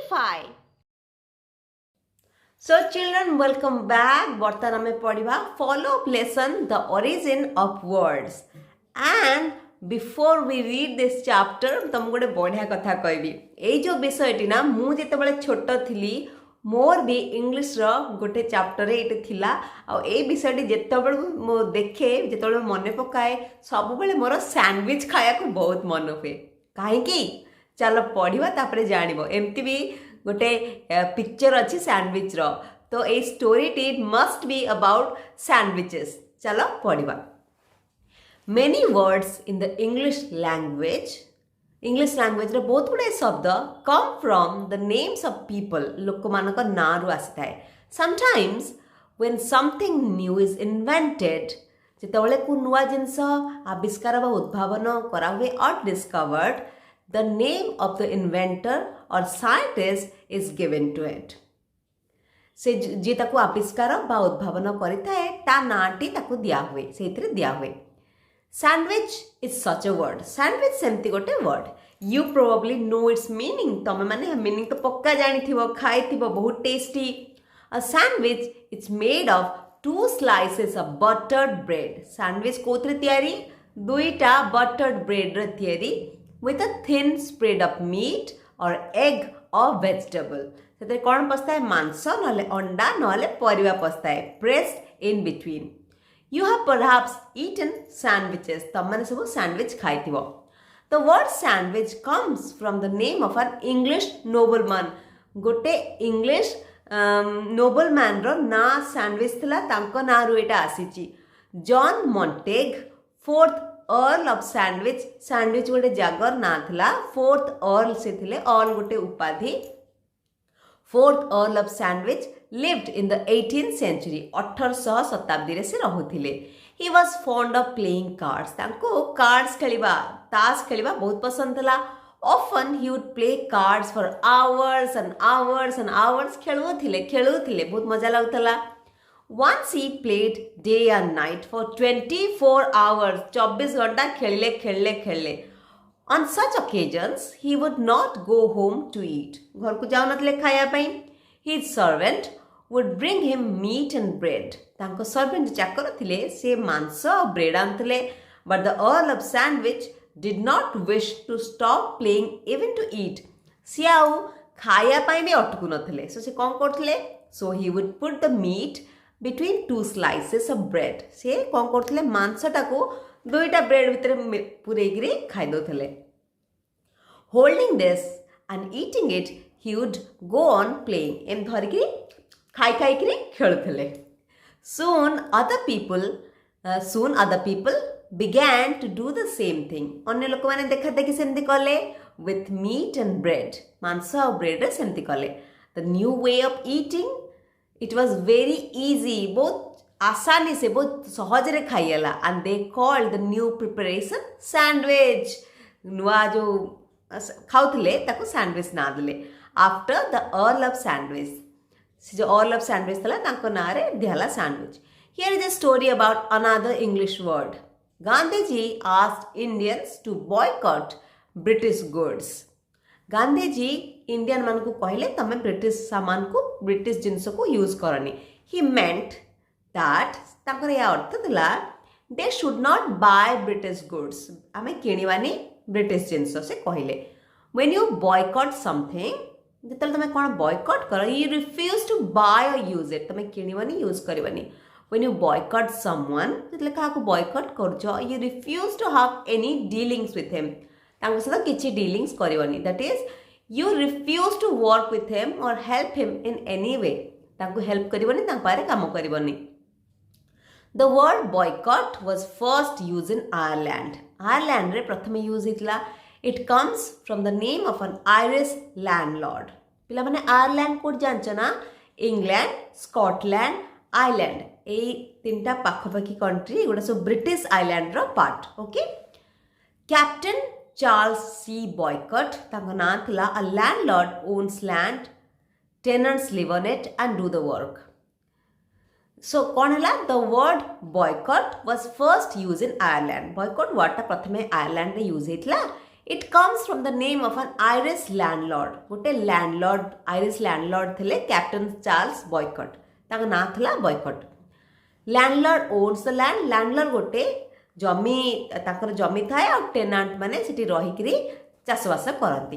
wittify. So children, welcome back. ବର୍ତ୍ତମାନ ଆମେ ପଢିବା follow up lesson the origin of words. And before we read this chapter, ତମକୁ ଗୋଟେ ବଢିଆ କଥା କହିବି. ଏଇ ଯୋଉ ବିଷୟଟି ନା ମୁଁ ଯେତେବେଳେ ଛୋଟ ଥିଲି ମୋର ବି ଇଂଲିଶର ଗୋଟେ ଚାପ୍ଟରରେ ଏଇଟା ଥିଲା ଆଉ ଏଇ ବିଷୟଟି ଯେତେବେଳେ ମୁଁ ଦେଖେ ଯେତେବେଳେ ମନେ ପକାଏ ସବୁବେଳେ ମୋର ସ୍ୟାଣ୍ଡୱିଚ୍ ଖାଇବାକୁ ବହୁତ ମନ ହୁଏ. କାହିଁକି? ଚାଲ ପଢିବା ତାପରେ ଜାଣିବ. ଏମିତି ବି ଗୋଟେ ପିକ୍ଚର ଅଛି ସ୍ୟାଣ୍ଡୱିଚ୍ର. ତ ଏଇ ଷ୍ଟୋରିଟି ମଷ୍ଟ ବି ଆବାଉଟ୍ ସ୍ୟାଣ୍ଡୱିଚେସ୍. ଚାଲ ପଢିବା. Many words in the English language रे बहुत गुड़ाए शब्द come from the names of people. लोकमानक Naru आसिथाए. Sometimes when something new is invented, जेतेबेले को नुआ जिंस आविष्कार वा उद्भावन करा हुए or discovered, the name of the inventor or scientist is given to it. से जे ताको आविष्कार वा उद्भावन करिथाए ता नाटी ताको दिया हुए सेथिरे दिया हुए. Sandwich is such a word. Sandwich सेमती गोटे word. You probably know its meaning. तमे माने meaning तो पक्का जानी थिबो खाई थिबो बहुत tasty. A sandwich it's made of 2 slices of buttered bread. Sandwich कोथरे तयारी दुईटा buttered bread रे तयारी with a thin spread of meat or egg or vegetable. सेते कोन पस्ताय मांस नले अंडा नले परिवा पस्ताय pressed in between. You have perhaps eaten sandwiches. तमने सब sandwich खाइथिबो. The word sandwich comes from the name of an English nobleman. गोटे English nobleman रो ना sandwich थिला तांको ना रो एटा आसीची. John Montague, 4th Earl of Sandwich. Sandwich गोटे जागर ना थिला. 4th Earl से थिले. Earl गोटे उपाधि. 4th Earl of Sandwich lived in the 18th century. 1800 शताब्दी रे से रहुथिले. He was fond of playing cards. तांको cards खेलिबा ताश खेलिबा बहुत पसंद थला. Often he would play cards for hours and hours and hours. खेलुथिले बहुत मजा लागुथला. Once he played day and night for 24 hours. 24 घंटा खेलले. On such occasions, he would not go home to eat. घर को जाओ नतले खाया पई. His servant would bring him meat and bread. तांको servant चाकर थिले से मांस और bread आनथिले. But the Earl of Sandwich did not wish to stop playing even to eat. से आउ खाया पई भी अटकु नथिले. So से कोन करथिले? So he would put the meat between 2 slices of bread. से कोन करथिले मांसटाको दुईटा ब्रेड भितर पुरेगिरी खाइ दोथले. Holding this and eating it, he would go on playing. एम धरिकी खाई खेलुथले. Soon other people began to do the same thing. अन्य लोक माने देखा देखि सेमती कले with meat and bread. मांस और ब्रेड रे सेमती कले. The new way of eating, it was very easy. बहुत आसानी से बहुत सहज रे खाइला. And they called the new preparation sandwich. नुआ जो खाउथले ताको सैंडविच ना देले. After the Earl of Sandwich. से जो Earl of Sandwich थला ताको ना रे दिहला sandwich. Here is a story about another English word. Gandhiji asked Indians to boycott British goods. Gandhiji Indian मान को कहले तमे ब्रिटिश सामान को ब्रिटिश जिंस को यूज करनी. He meant that ताकर या अर्थ थला they should not buy British goods. आमे किनिवानी ब्रिटिश जिंस से कहले. When you boycott something, जेतल तमे कोन boycott कर, you refuse to buy or use it. तमे किनिवानी यूज करिवानी. When you boycott someone, जेतले का को boycott करजो, you refuse to have any dealings with him. तांको सदा किछि dealings करिवानी. That is, you refuse to work with him or help him in any way. तांको help करिवानी, तांको पारे काम करिवानी. The word boycott was first used in Ireland. Ireland रे प्रथमे use हितला. It comes from the name of an Irish landlord. पिला माने Ireland code जानछ ना? England, Scotland, Ireland. एई तीनटा पाखपाखी कंट्री एगुडा सब ब्रिटिश आइलैंड रो पार्ट. ओके. कैप्टन चार्ल्स सी boycott तांको ना थिला. A landlord owns land, tenants live on it and do the work. So कौन है the word boycott was first used in Ireland. Boycott word टा प्रथमे Ireland रे use हेतला. It comes from the name of an Irish landlord. गोटे landlord Irish landlord थे captain Charles boy cut ताका ना थला boy cut landlord owns the land landlord गोटे जमी ताकर जमी थाए और टेनांट माने सिटी रहिकरी चाषबास करती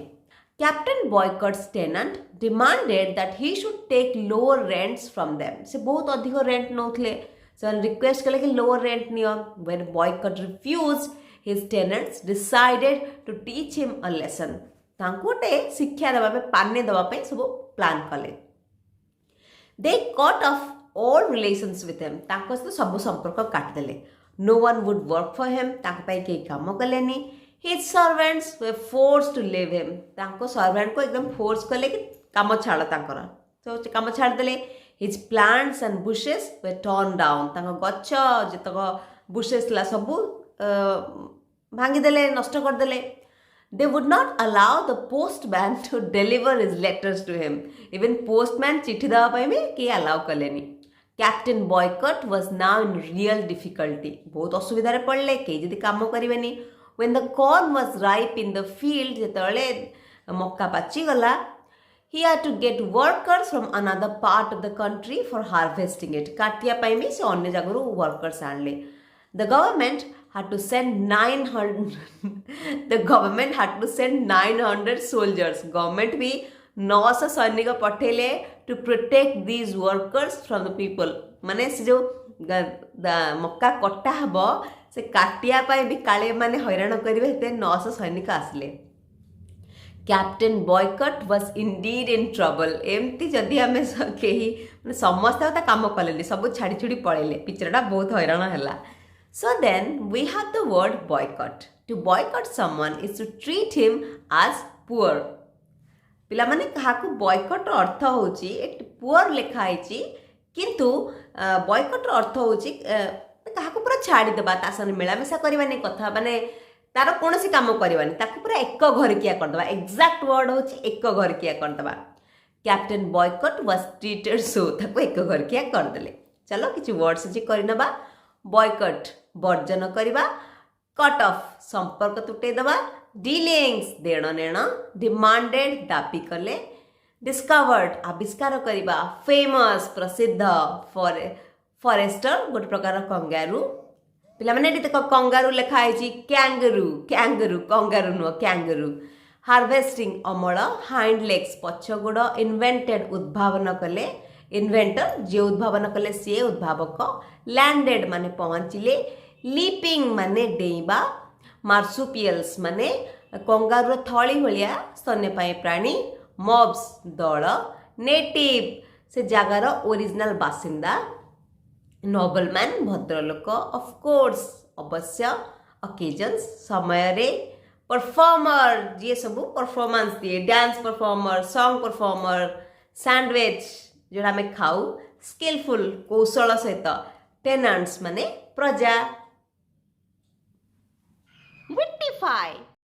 captain Boycott's tenant demanded that he should take lower rents from them से बहुत अधिक रेंट नौथले से रिक्वेस्ट कले कि लोअर रेंट नियो when Boycott refused his tenants decided to teach him a lesson तांकोटे शिक्षा देबा पे पाने देबा पे सब प्लान कले they cut off all relations with him तांको से सब संपर्क काट देले no one would work for him तांको पे के काम कलेनी his servants were forced to leave him तांको सर्वेंट को एकदम फोर्स कले कि काम छाड़ तांकर तो काम छाड़ देले his plants and bushes were torn down तांको गच्छ जतक bushes ला सब भांगीदेले नष्ट करदेले they would not allow the postman to deliver his letters to him even postman चिट्ठी देवा पे भी कि अलाउ कलेनी captain Boycott was now in real difficulty बहुत असुविधा रे पड़ले के जदी काम करिवेनी when the corn was ripe in the field जेतले मक्का पाची गला he had to get workers from another part of the country for harvesting it काटिया पे भी से अन्य जगह workers आनले the government had to send 900 soldiers government भी 900 सैनिक पठेले to protect these workers from the people माने से जो मक्का कट्टा हबो से काटिया पाए भी काले माने हैरान करिवे ते 900 सैनिक आसले captain Boycott was indeed in trouble एमती जदी हमें केही माने समस्त होता काम कलेली सब छाड़ी छुड़ी पळेले पिचरडा बहुत हैरान हला So then we have the word boycott. To boycott someone is to treat him as poor. पिला माने कहा को boycott अर्थ होची एक poor लिखा है किंतु boycott अर्थ होची कहा को पूरा छाड़ी देबा तासन मिलामिशा करबानी कथा माने तार कोनोसी काम करबानी ताको पूरा एक घर किया कर देबा एग्जैक्ट वर्ड होची एक घर किया कर देबा captain boy cut was treated so ताको एक घर किया कर देले चलो किछि वर्ड्स जे करिनबा बॉयकट वर्जन करवा कट ऑफ संपर्क तुटे दबा डीलिंग्स देण नेण डिमांडेड दाबी कले डिस्कवर्ड आविष्कार करवा फेमस प्रसिद्ध फॉरेस्टर गोटे प्रकार कंगारू पिला माने देख कंगारू लिखा है कैंगरू कैंगरू कंगारू नुह कैंगरू हार्वेस्टिंग अमल हाइंड लेग्स पछ गोड़ इन्वेंटेड उद्भावन कले इन्वेंटर जे उद्भावन कले सी उद्भावक लैंडेड माने पहुँचले लीपिंग माने डेइबा मार्सुपियल्स माने कंगारू थली भलिया स्तन्यपायी प्राणी मॉब्स दल नेटिव से जगार ओरिजिनल बासिंदा नोबलमैन भद्रलोक ऑफ कोर्स अवश्य ओकेजन्स समय रे परफॉर्मर जे सब परफॉर्मेंस दिए dance performer song performer sandwich जोड़ा आम खाऊ स्किलफुल कौशल सहित टेनांट्स माने प्रजा wittify